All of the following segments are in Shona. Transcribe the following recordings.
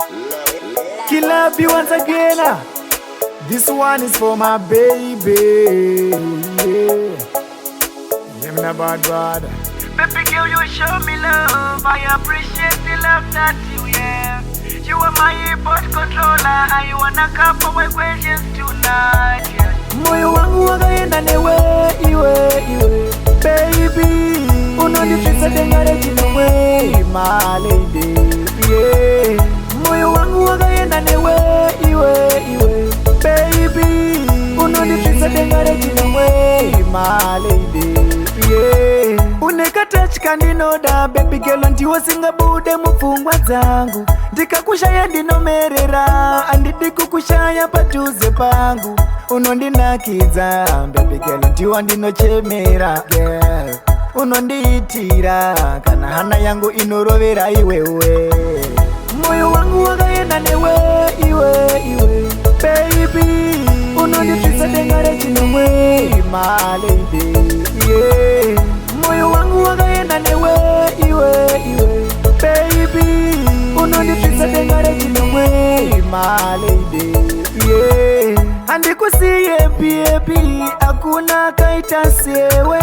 Kill love you once again. This one is for my baby. Yeah, me a bad. Baby girl, you show me love. I appreciate the love that you have. You are my import controller. I wanna couple my questions tonight. Yeah. Moyo wangu wakaenda newe, iwe baby. Unonifisa dengare jinowe, my lady. Yeah. Moyo wangu wakaenda newe, iwe baby. Unonifisa dengare jinowe, my lady. Yeah. Unekata chikandinoda baby girl ndiwo singabude mufungwa zangu. Ndikakushaya ndinomerera andidi kukushaya padhuze pangu. Unondinakidza baby girl ndiwo ndinochemera girl. Unondiitira kana hana yangu inorovera iwewe. Moyo wangu wakaenda newe, iwe baby. Unondifisa dengare chinomwe, my lady. Yeah. Moyo wangu wakaenda newe, iwe baby. Unondifisa dengare chinomwe, my lady. Yeah. Andikusiye piepi akuna kaita sewe.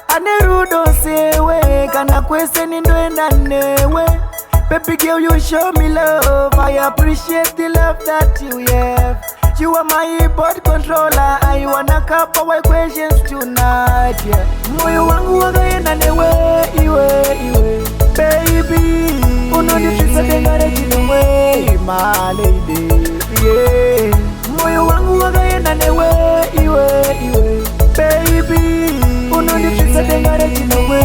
Anerudo sewe kana kwese nindoenda newe. Baby girl, you show me love. I appreciate the love that you have. You are my import controller. I wanna couple my questions tonight. Yeah. Moyo wangu wakaenda newe, iwe baby. Unonifisa dengare chinomwe, my lady. Yeah. Moyo wangu wakaenda newe, iwe baby. Unonifisa dengare chinomwe,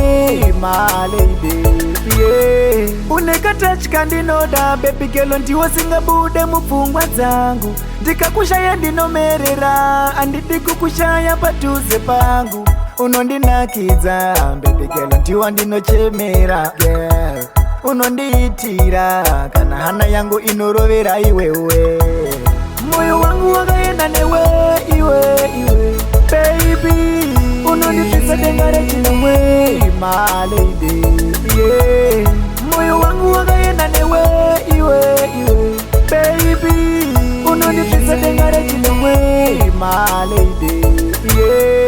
my lady. Yeah. Unekata chikandinoda baby girl ndiwo singabude mufungwa zangu. Ndikakushaya ndinomerera andidi kukushaya padhuze pangu. Unondinakidza baby girl ndiwo ndinochemera girl. Unondiitira kana hana yangu inorovera iwewe. Moyo wangu wakaenda newe, iwe baby. Unondifisa dengare chinomwe, my lady. Yeah. Moyo wangu wakaenda newe, iwe baby. Unondifisa dengare chinomwe, my lady. Yeah.